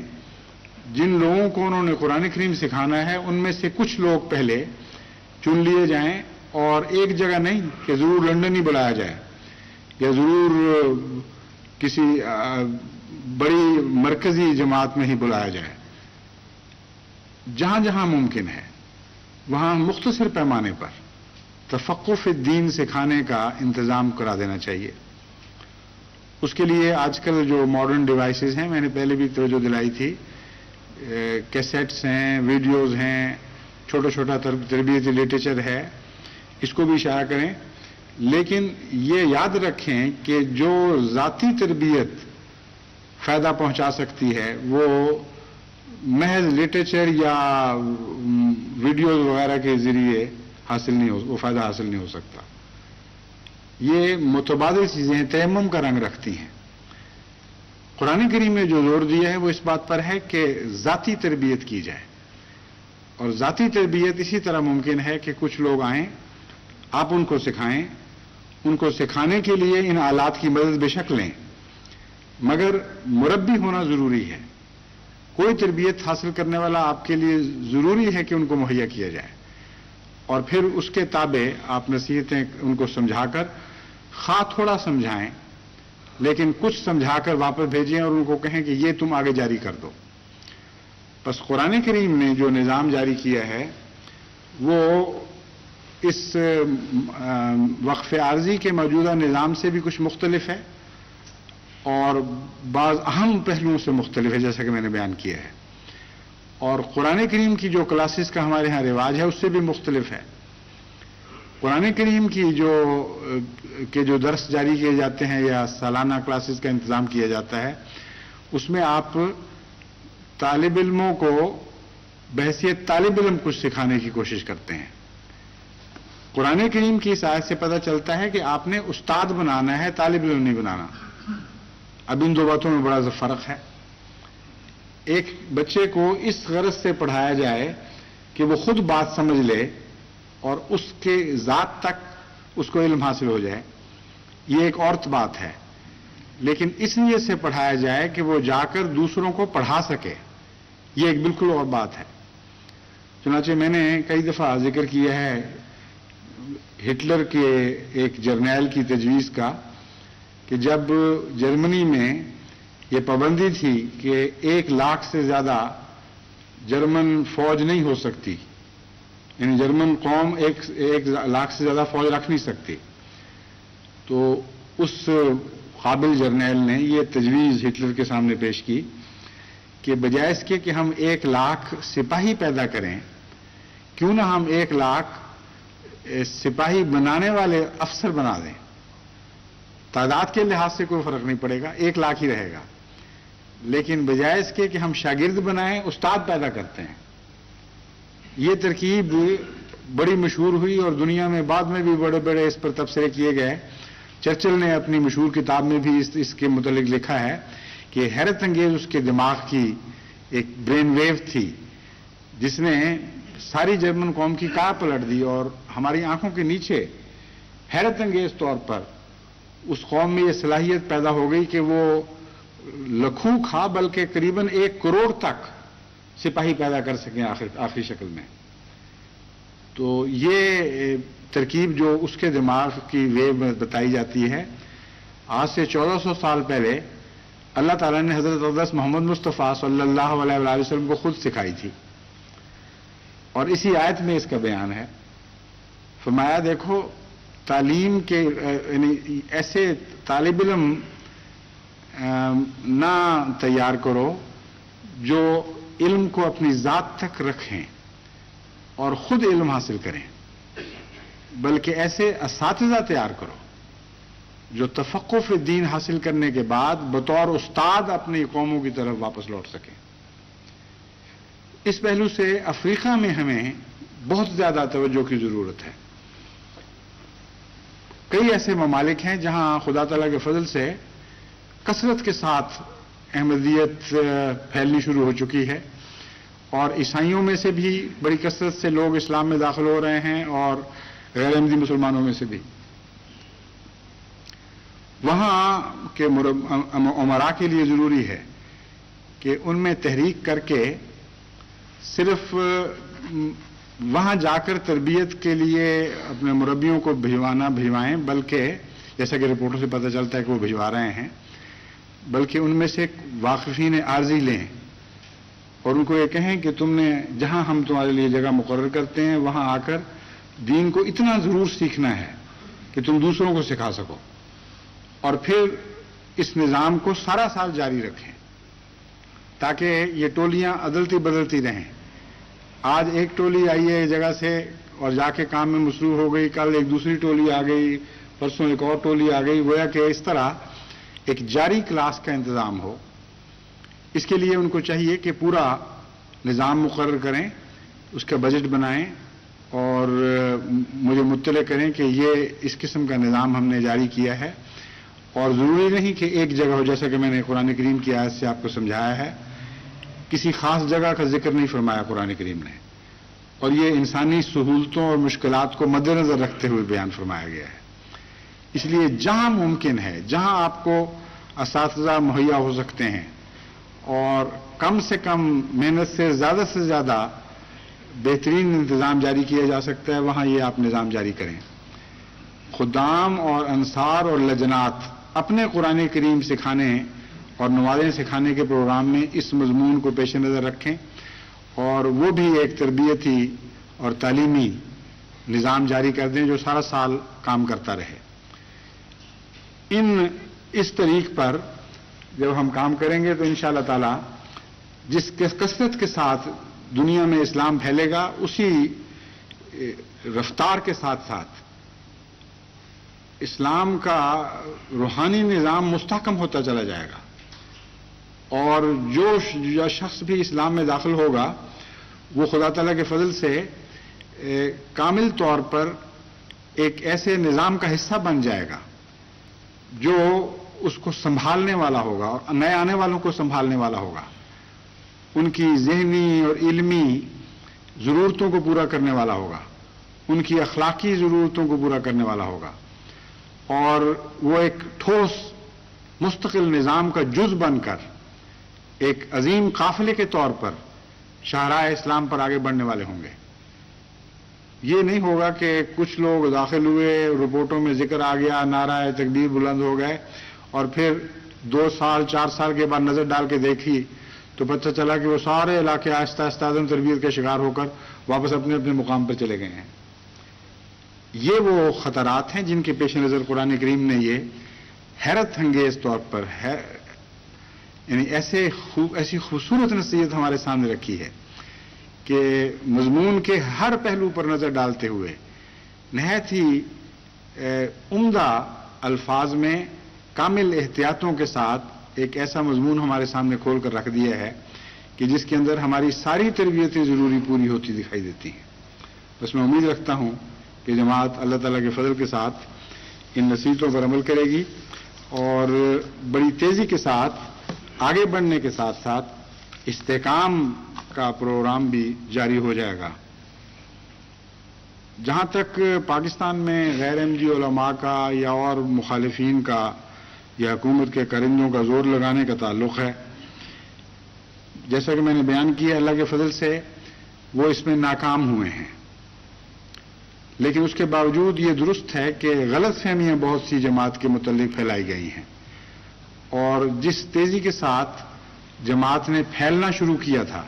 جن لوگوں کو انہوں نے قرآن کریم سکھانا ہے ان میں سے کچھ لوگ پہلے چن لیے جائیں، اور ایک جگہ نہیں کہ ضرور لندن ہی بلایا جائے یا ضرور کسی بڑی مرکزی جماعت میں ہی بلایا جائے. جہاں جہاں ممکن ہے وہاں مختصر پیمانے پر تفقہ فی الدین سکھانے کا انتظام کرا دینا چاہیے. اس کے لیے آج کل جو ماڈرن ڈیوائسز ہیں، میں نے پہلے بھی توجہ دلائی تھی، کیسٹس ہیں، ویڈیوز ہیں، چھوٹا چھوٹا تربیتی لٹریچر ہے، اس کو بھی اشارہ کریں. لیکن یہ یاد رکھیں کہ جو ذاتی تربیت فائدہ پہنچا سکتی ہے وہ محض لٹریچر یا ویڈیوز وغیرہ کے ذریعے وہ فائدہ حاصل نہیں ہو سکتا. یہ متبادل چیزیں ہیں، تیمم کا رنگ رکھتی ہیں. قرآن کریم نے جو زور دیا ہے وہ اس بات پر ہے کہ ذاتی تربیت کی جائے، اور ذاتی تربیت اسی طرح ممکن ہے کہ کچھ لوگ آئیں، آپ ان کو سکھائیں. ان کو سکھانے کے لیے ان آلات کی مدد بے شک لیں، مگر مربی ہونا ضروری ہے. کوئی تربیت حاصل کرنے والا آپ کے لیے ضروری ہے کہ ان کو مہیا کیا جائے، اور پھر اس کے تابع آپ نصیحتیں ان کو سمجھا کر، خواہ تھوڑا سمجھائیں لیکن کچھ سمجھا کر واپس بھیجیں اور ان کو کہیں کہ یہ تم آگے جاری کر دو. بس قرآن کریم نے جو نظام جاری کیا ہے وہ اس وقف عارضی کے موجودہ نظام سے بھی کچھ مختلف ہے اور بعض اہم پہلوؤں سے مختلف ہے، جیسا کہ میں نے بیان کیا ہے. اور قرآن کریم کی جو کلاسز کا ہمارے ہاں رواج ہے اس سے بھی مختلف ہے. قرآن کریم کی جو درس جاری کیے جاتے ہیں یا سالانہ کلاسز کا انتظام کیا جاتا ہے، اس میں آپ طالب علموں کو بحیثیت طالب علم کچھ سکھانے کی کوشش کرتے ہیں. قرآن کریم کی اس آیت سے پتہ چلتا ہے کہ آپ نے استاد بنانا ہے، طالب علم نہیں بنانا. اب ان دو باتوں میں بڑا فرق ہے. ایک بچے کو اس غرض سے پڑھایا جائے کہ وہ خود بات سمجھ لے اور اس کے ذات تک اس کو علم حاصل ہو جائے، یہ ایک اور بات ہے. لیکن اس لیے سے پڑھایا جائے کہ وہ جا کر دوسروں کو پڑھا سکے، یہ ایک بالکل اور بات ہے. چنانچہ میں نے کئی دفعہ ذکر کیا ہے ہٹلر کے ایک جرنیل کی تجویز کا کہ جب جرمنی میں یہ پابندی تھی کہ 1,00,000 سے زیادہ جرمن فوج نہیں ہو سکتی، یعنی جرمن قوم 1,00,000 سے زیادہ فوج رکھ نہیں سکتی، تو اس قابل جرنیل نے یہ تجویز ہٹلر کے سامنے پیش کی کہ بجائے اس کے کہ ہم 1,00,000 سپاہی پیدا کریں، کیوں نہ ہم 1,00,000 سپاہی بنانے والے افسر بنا دیں. تعداد کے لحاظ سے کوئی فرق نہیں پڑے گا، 1,00,000 ہی رہے گا، لیکن بجائے اس کے کہ ہم شاگرد بنائیں استاد پیدا کرتے ہیں. یہ ترکیب بڑی مشہور ہوئی اور دنیا میں بعد میں بھی بڑے بڑے اس پر تبصرے کیے گئے. چرچل نے اپنی مشہور کتاب میں بھی اس کے متعلق لکھا ہے کہ حیرت انگیز اس کے دماغ کی ایک برین ویو تھی جس نے ساری جرمن قوم کی کار پلٹ دی، اور ہماری آنکھوں کے نیچے حیرت انگیز طور پر اس قوم میں یہ صلاحیت پیدا ہو گئی کہ وہ لکھوں کھا بلکہ قریباً 1 کروڑ تک سپاہی پیدا کر سکیں آخری شکل میں. تو یہ ترکیب جو اس کے دماغ کی ویو میں بتائی جاتی ہے، آج سے 1400 سال پہلے اللہ تعالیٰ نے حضرت اقدس محمد مصطفیٰ صلی اللہ علیہ وآلہ وسلم کو خود سکھائی تھی، اور اسی آیت میں اس کا بیان ہے. فرمایا دیکھو تعلیم کے یعنی ایسے طالب علم نہ تیار کرو جو علم کو اپنی ذات تک رکھیں اور خود علم حاصل کریں، بلکہ ایسے اساتذہ تیار کرو جو تفقہ فی الدین حاصل کرنے کے بعد بطور استاد اپنی قوموں کی طرف واپس لوٹ سکیں. اس پہلو سے افریقہ میں ہمیں بہت زیادہ توجہ کی ضرورت ہے. کئی ایسے ممالک ہیں جہاں خدا تعالیٰ کے فضل سے کثرت کے ساتھ احمدیت پھیلنی شروع ہو چکی ہے، اور عیسائیوں میں سے بھی بڑی کثرت سے لوگ اسلام میں داخل ہو رہے ہیں اور غیر احمدی مسلمانوں میں سے بھی. وہاں کے امراء کے لیے ضروری ہے کہ ان میں تحریک کر کے صرف وہاں جا کر تربیت کے لیے اپنے مربیوں کو بھجوائیں، بلکہ جیسا کہ رپورٹوں سے پتہ چلتا ہے کہ وہ بھجوا رہے ہیں، بلکہ ان میں سے واقفین عارضی لیں اور ان کو یہ کہیں کہ تم نے جہاں ہم تمہارے لیے جگہ مقرر کرتے ہیں وہاں آ کر دین کو اتنا ضرور سیکھنا ہے کہ تم دوسروں کو سکھا سکو، اور پھر اس نظام کو سارا سال جاری رکھیں تاکہ یہ ٹولیاں عدلتی بدلتی رہیں. آج ایک ٹولی آئی ہے جگہ سے اور جا کے کام میں مصروف ہو گئی، کل ایک دوسری ٹولی آ گئی، پرسوں ایک اور ٹولی آ گئی، گویا کہ اس طرح ایک جاری کلاس کا انتظام ہو. اس کے لیے ان کو چاہیے کہ پورا نظام مقرر کریں، اس کا بجٹ بنائیں اور مجھے مطلع کریں کہ یہ اس قسم کا نظام ہم نے جاری کیا ہے. اور ضروری نہیں کہ ایک جگہ ہو، جیسا کہ میں نے قرآن کریم کی آیت سے آپ کو سمجھایا ہے، کسی خاص جگہ کا ذکر نہیں فرمایا قرآن کریم نے، اور یہ انسانی سہولتوں اور مشکلات کو مد نظر رکھتے ہوئے بیان فرمایا گیا ہے. اس لیے جہاں ممکن ہے، جہاں آپ کو اساتذہ مہیا ہو سکتے ہیں اور کم سے کم محنت سے زیادہ بہترین انتظام جاری کیا جا سکتا ہے، وہاں یہ آپ نظام جاری کریں. خدام اور انصار اور لجنات اپنے قرآن کریم سکھانے اور نمازیں سکھانے کے پروگرام میں اس مضمون کو پیش نظر رکھیں اور وہ بھی ایک تربیتی اور تعلیمی نظام جاری کر دیں جو سارا سال کام کرتا رہے. اس طریق پر جب ہم کام کریں گے تو انشاءاللہ تعالی جس کثرت کے ساتھ دنیا میں اسلام پھیلے گا، اسی رفتار کے ساتھ ساتھ اسلام کا روحانی نظام مستحکم ہوتا چلا جائے گا، اور جو شخص بھی اسلام میں داخل ہوگا وہ خدا تعالیٰ کے فضل سے کامل طور پر ایک ایسے نظام کا حصہ بن جائے گا جو اس کو سنبھالنے والا ہوگا اور نئے آنے والوں کو سنبھالنے والا ہوگا، ان کی ذہنی اور علمی ضرورتوں کو پورا کرنے والا ہوگا، ان کی اخلاقی ضرورتوں کو پورا کرنے والا ہوگا، اور وہ ایک ٹھوس مستقل نظام کا جز بن کر ایک عظیم قافلے کے طور پر شاہراہ اسلام پر آگے بڑھنے والے ہوں گے. یہ نہیں ہوگا کہ کچھ لوگ داخل ہوئے، رپورٹوں میں ذکر آ گیا، نعرہ تکبیر بلند ہو گئے، اور پھر 2 سال 4 سال کے بعد نظر ڈال کے دیکھی تو پتہ چلا کہ وہ سارے علاقے آہستہ آہستہ عدم تربیت کا شکار ہو کر واپس اپنے اپنے مقام پر چلے گئے ہیں. یہ وہ خطرات ہیں جن کے پیش نظر قرآن کریم نے یہ حیرت انگیز طور پر یعنی ایسی خوبصورت نصیحت ہمارے سامنے رکھی ہے کہ مضمون کے ہر پہلو پر نظر ڈالتے ہوئے نہایت ہی عمدہ الفاظ میں کامل احتیاطوں کے ساتھ ایک ایسا مضمون ہمارے سامنے کھول کر رکھ دیا ہے کہ جس کے اندر ہماری ساری تربیتیں ضروری پوری ہوتی دکھائی دیتی ہیں. بس میں امید رکھتا ہوں کہ جماعت اللہ تعالیٰ کے فضل کے ساتھ ان نصیحتوں پر عمل کرے گی اور بڑی تیزی کے ساتھ آگے بڑھنے کے ساتھ ساتھ استحکام کا پروگرام بھی جاری ہو جائے گا. جہاں تک پاکستان میں غیر احمدی علماء کا یا اور مخالفین کا یا حکومت کے کرندوں کا زور لگانے کا تعلق ہے، جیسا کہ میں نے بیان کیا اللہ کے فضل سے وہ اس میں ناکام ہوئے ہیں، لیکن اس کے باوجود یہ درست ہے کہ غلط فہمیاں بہت سی جماعت کے متعلق پھیلائی گئی ہیں، اور جس تیزی کے ساتھ جماعت نے پھیلنا شروع کیا تھا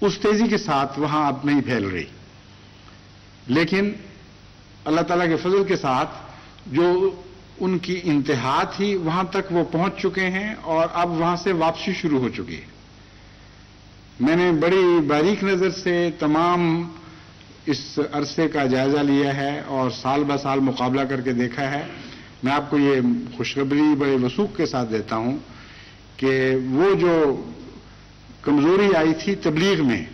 اس تیزی کے ساتھ وہاں اب نہیں پھیل رہی. لیکن اللہ تعالیٰ کے فضل کے ساتھ جو ان کی انتہا تھی وہاں تک وہ پہنچ چکے ہیں اور اب وہاں سے واپسی شروع ہو چکی ہے. میں نے بڑی باریک نظر سے تمام اس عرصے کا جائزہ لیا ہے اور سال بہ سال مقابلہ کر کے دیکھا ہے. میں آپ کو یہ خوشخبری بڑے وثوق کے ساتھ دیتا ہوں کہ وہ جو کمزوری آئی تھی تبلیغ میں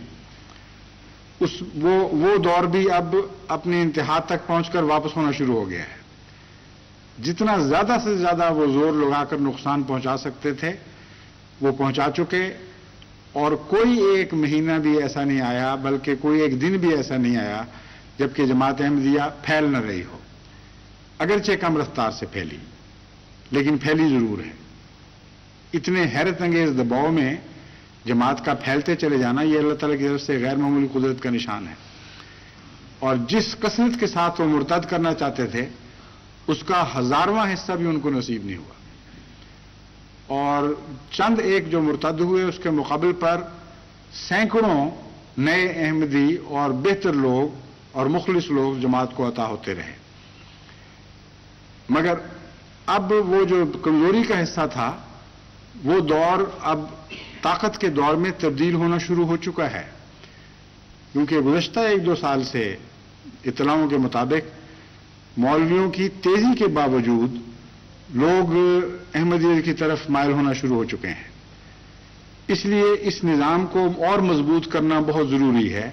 وہ دور بھی اب اپنی انتہا تک پہنچ کر واپس ہونا شروع ہو گیا ہے. جتنا زیادہ سے زیادہ وہ زور لگا کر نقصان پہنچا سکتے تھے وہ پہنچا چکے، اور کوئی ایک مہینہ بھی ایسا نہیں آیا، بلکہ کوئی ایک دن بھی ایسا نہیں آیا جبکہ جماعت احمدیہ پھیل نہ رہی ہو، اگرچہ کم رفتار سے پھیلی، لیکن پھیلی ضرور ہے۔ اتنے حیرت انگیز دباؤ میں جماعت کا پھیلتے چلے جانا، یہ اللہ تعالیٰ کی طرف سے غیر معمولی قدرت کا نشان ہے۔ اور جس کثرت کے ساتھ وہ مرتد کرنا چاہتے تھے، اس کا 1000واں حصہ بھی ان کو نصیب نہیں ہوا، اور چند ایک جو مرتد ہوئے اس کے مقابل پر سینکڑوں نئے احمدی اور بہتر لوگ اور مخلص لوگ جماعت کو عطا ہوتے رہے۔ مگر اب وہ جو کمزوری کا حصہ تھا، وہ دور اب طاقت کے دور میں تبدیل ہونا شروع ہو چکا ہے، کیونکہ گزشتہ 1-2 سال سے اطلاعوں کے مطابق مولویوں کی تیزی کے باوجود لوگ احمدیت کی طرف مائل ہونا شروع ہو چکے ہیں۔ اس لیے اس نظام کو اور مضبوط کرنا بہت ضروری ہے۔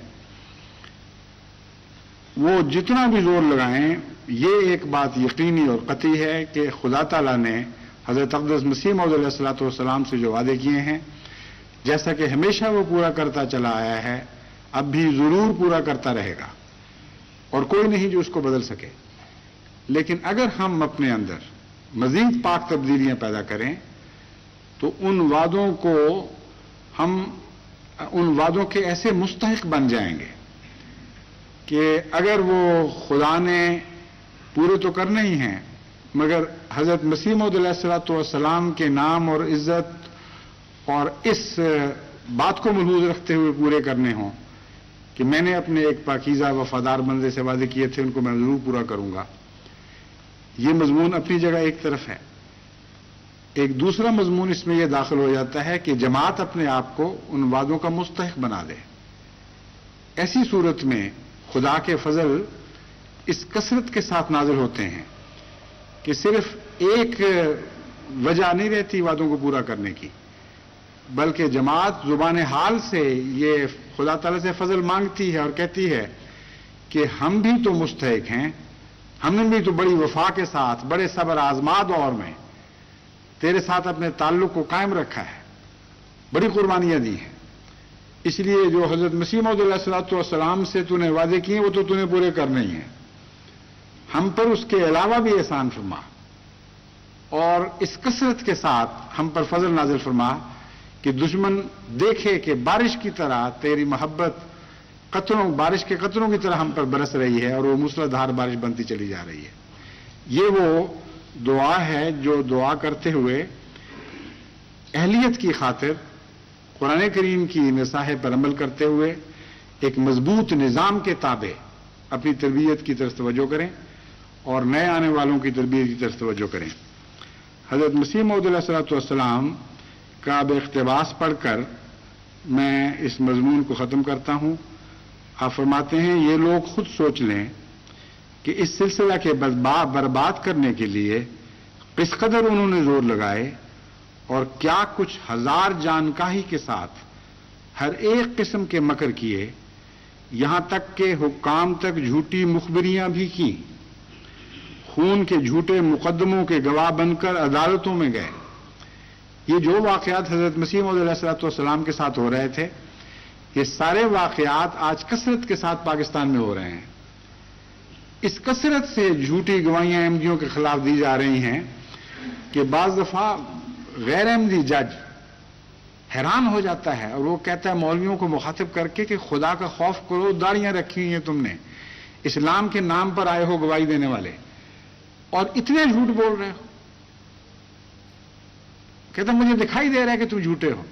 وہ جتنا بھی زور لگائیں، یہ ایک بات یقینی اور قطعی ہے کہ خدا تعالیٰ نے حضرت اقدس مسیح موعود علیہ الصلوۃ والسلام سے جو وعدے کیے ہیں، جیسا کہ ہمیشہ وہ پورا کرتا چلا آیا ہے، اب بھی ضرور پورا کرتا رہے گا، اور کوئی نہیں جو اس کو بدل سکے۔ لیکن اگر ہم اپنے اندر مزید پاک تبدیلیاں پیدا کریں تو ان وعدوں کے ایسے مستحق بن جائیں گے کہ اگر وہ خدا نے پورے تو کرنے ہی ہیں، مگر حضرت مسیح موعود علیہ الصلوۃ والسلام کے نام اور عزت اور اس بات کو ملحوظ رکھتے ہوئے پورے کرنے ہوں کہ میں نے اپنے ایک پاکیزہ وفادار بندے سے وعدے کیے تھے، ان کو میں ضرور پورا کروں گا۔ یہ مضمون اپنی جگہ ایک طرف ہے۔ ایک دوسرا مضمون اس میں یہ داخل ہو جاتا ہے کہ جماعت اپنے آپ کو ان وعدوں کا مستحق بنا دے۔ ایسی صورت میں خدا کے فضل اس کثرت کے ساتھ نازل ہوتے ہیں کہ صرف ایک وجہ نہیں رہتی وعدوں کو پورا کرنے کی، بلکہ جماعت زبان حال سے یہ خدا تعالیٰ سے فضل مانگتی ہے اور کہتی ہے کہ ہم بھی تو مستحق ہیں، ہم نے بھی تو بڑی وفا کے ساتھ بڑے صبر آزما دور میں تیرے ساتھ اپنے تعلق کو قائم رکھا ہے، بڑی قربانیاں دی ہیں۔ اس لیے جو حضرت مسیح موعود علیہ الصلوۃ والسلام سے تو نے وعدے کیے وہ تو نے پورے کرنے ہی ہیں، ہم پر اس کے علاوہ بھی احسان فرما، اور اس کثرت کے ساتھ ہم پر فضل نازل فرما کہ دشمن دیکھے کہ بارش کی طرح تیری محبت بارش کے قطروں کی طرح ہم پر برس رہی ہے، اور وہ موسلادھار بارش بنتی چلی جا رہی ہے۔ یہ وہ دعا ہے جو دعا کرتے ہوئے اہلیت کی خاطر قرآن کریم کی نصاحت پر عمل کرتے ہوئے ایک مضبوط نظام کے تابع اپنی تربیت کی طرف توجہ کریں اور نئے آنے والوں کی تربیت کی طرف توجہ کریں۔ حضرت مسیح موعود علیہ الصلوۃ والسلام کا اب اقتباس پڑھ کر میں اس مضمون کو ختم کرتا ہوں۔ آپ فرماتے ہیں یہ لوگ خود سوچ لیں کہ اس سلسلہ کے برباد کرنے کے لیے کس قدر انہوں نے زور لگائے، اور کیا کچھ 1000 جانکاہی کے ساتھ ہر ایک قسم کے مکر کیے، یہاں تک کہ حکام تک جھوٹی مخبریاں بھی کی، خون کے جھوٹے مقدموں کے گواہ بن کر عدالتوں میں گئے۔ یہ جو واقعات حضرت مسیح موعود علیہ الصلوۃ والسلام کے ساتھ ہو رہے تھے، یہ سارے واقعات آج کثرت کے ساتھ پاکستان میں ہو رہے ہیں۔ اس کثرت سے جھوٹی گواہیاں احمدیوں کے خلاف دی جا رہی ہیں کہ بعض دفعہ غیر احمدی جج حیران ہو جاتا ہے، اور وہ کہتا ہے مولویوں کو مخاطب کر کے کہ خدا کا خوف کرو، داڑیاں رکھی ہیں تم نے، اسلام کے نام پر آئے ہو گواہی دینے والے، اور اتنے جھوٹ بول رہے ہو۔ کہتا مجھے دکھائی دے رہا ہے کہ تم جھوٹے ہو۔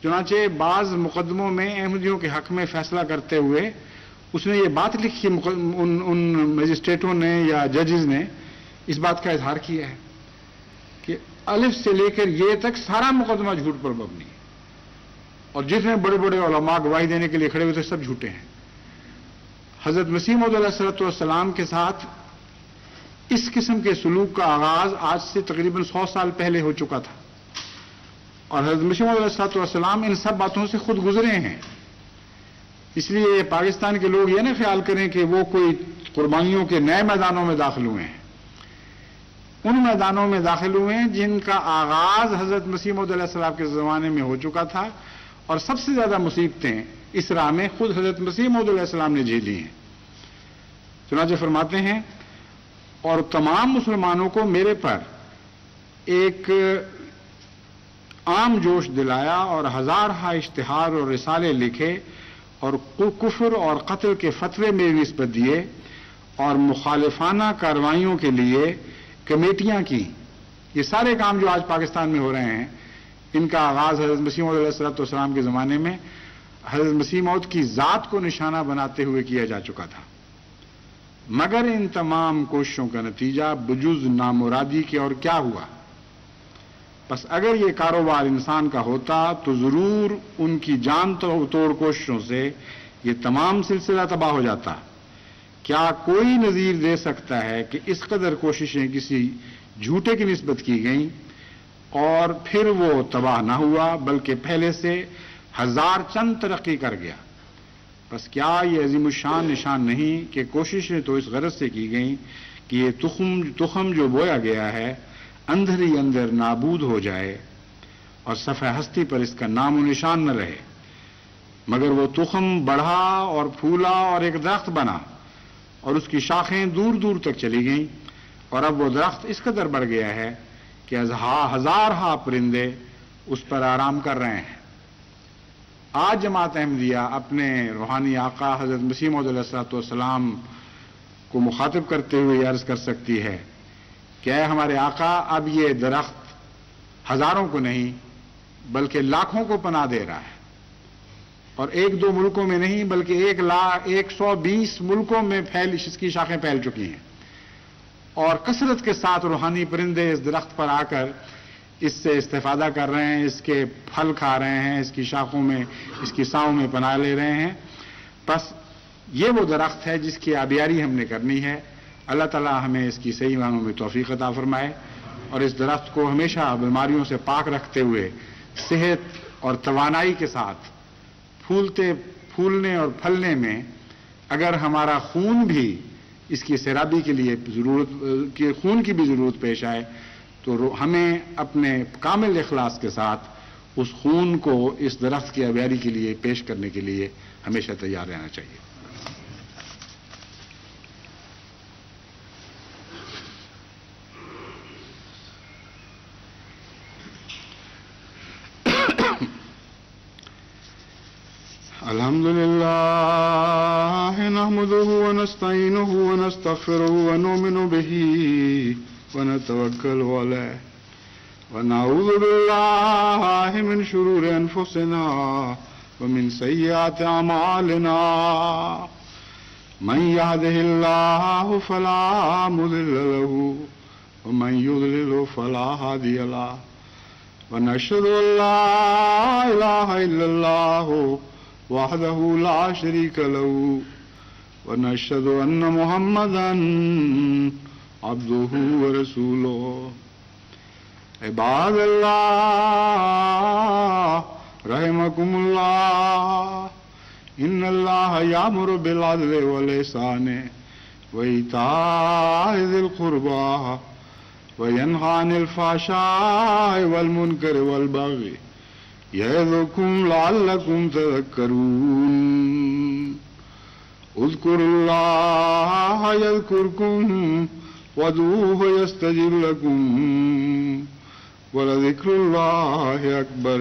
چنانچہ بعض مقدموں میں احمدیوں کے حق میں فیصلہ کرتے ہوئے اس نے یہ بات لکھی، ان مجسٹریٹوں نے یا ججز نے اس بات کا اظہار کیا ہے کہ الف سے لے کر یہ تک سارا مقدمہ جھوٹ پر مبنی ہے، اور جتنے بڑے بڑے علماء گواہی دینے کے لیے کھڑے ہوئے تھے سب جھوٹے ہیں۔ حضرت مسیح موعود علیہ الصلوۃ والسلام کے ساتھ اس قسم کے سلوک کا آغاز آج سے تقریباً 100 سال پہلے ہو چکا تھا، اور حضرت مسیح موعود علیہ الصلوۃ والسلام ان سب باتوں سے خود گزرے ہیں۔ اس لیے پاکستان کے لوگ یہ نہ خیال کریں کہ وہ کوئی قربانیوں کے نئے میدانوں میں داخل ہوئے ہیں، ان میدانوں میں داخل ہوئے ہیں جن کا آغاز حضرت مسیح موعود علیہ السلام کے زمانے میں ہو چکا تھا، اور سب سے زیادہ مصیبتیں اس راہ میں خود حضرت مسیح موعود علیہ السلام نے جھیلی ہیں. چنانچہ فرماتے ہیں اور تمام مسلمانوں کو میرے پر ایک عام جوش دلایا اور ہزارہا اشتہار اور رسالے لکھے اور کفر اور قتل کے فتوے میری نسبت دیے اور مخالفانہ کارروائیوں کے لیے کمیٹیاں کی. یہ سارے کام جو آج پاکستان میں ہو رہے ہیں ان کا آغاز حضرت مسیح موعود علیہ السلام کے زمانے میں حضرت مسیح موعود کی ذات کو نشانہ بناتے ہوئے کیا جا چکا تھا. مگر ان تمام کوششوں کا نتیجہ بجز نامرادی کے اور کیا ہوا؟ بس اگر یہ کاروبار انسان کا ہوتا تو ضرور ان کی جان توڑ کوششوں سے یہ تمام سلسلہ تباہ ہو جاتا. کیا کوئی نظیر دے سکتا ہے کہ اس قدر کوششیں کسی جھوٹے کی نسبت کی گئیں اور پھر وہ تباہ نہ ہوا بلکہ پہلے سے ہزار چند ترقی کر گیا؟ بس کیا یہ عظیم الشان نشان نہیں کہ کوششیں تو اس غرض سے کی گئیں کہ یہ تخم جو بویا گیا ہے اندر ہی اندر نابود ہو جائے اور صفحہ ہستی پر اس کا نام و نشان نہ رہے. مگر وہ تخم بڑھا اور پھولا اور ایک درخت بنا اور اس کی شاخیں دور دور تک چلی گئیں اور اب وہ درخت اس قدر بڑھ گیا ہے کہ ہزارہا پرندے اس پر آرام کر رہے ہیں. آج جماعت احمدیہ اپنے روحانی آقا حضرت مسیح موعود علیہ السلام کو مخاطب کرتے ہوئے یہ عرض کر سکتی ہے کہ اے ہمارے آقا اب یہ درخت ہزاروں کو نہیں بلکہ لاکھوں کو پناہ دے رہا ہے اور ایک دو ملکوں میں نہیں بلکہ 120 ملکوں میں اس کی شاخیں پھیل چکی ہیں اور کثرت کے ساتھ روحانی پرندے اس درخت پر آ کر اس سے استفادہ کر رہے ہیں، اس کے پھل کھا رہے ہیں، اس کی شاخوں میں اس کی ساؤں میں پناہ لے رہے ہیں. بس یہ وہ درخت ہے جس کی آبیاری ہم نے کرنی ہے. اللہ تعالی ہمیں اس کی صحیح معنوں میں توفیق عطا فرمائے اور اس درخت کو ہمیشہ بیماریوں سے پاک رکھتے ہوئے صحت اور توانائی کے ساتھ پھولنے اور پھلنے میں اگر ہمارا خون بھی اس کی سیرابی کے لیے خون کی بھی ضرورت پیش آئے تو ہمیں اپنے کامل اخلاص کے ساتھ اس خون کو اس درخت کی آبیاری کے لیے پیش کرنے کے لیے ہمیشہ تیار رہنا چاہیے. الحمد لله نحمده ونستعينه ونستغفره ونؤمن به ونتوكل عليه ونعوذ بالله من شرور أنفسنا ومن سيئات أعمالنا من يهده الله فلا مضل له ومن يضلل فلا هادي له ونشهد أن لا إله إلا الله وحده لا شريك له ونشهد أن محمدا عبده ورسوله. عباد الله رحمكم الله إن الله يأمر بالعدل والإحسان وإيتاء ذي القربى وينهى عن الفحشاء والمنكر والبغي يعظكم لعلكم تذكرون. اذكروا الله يذكركم وادعوه يستجب لكم ولذكر الله أكبر.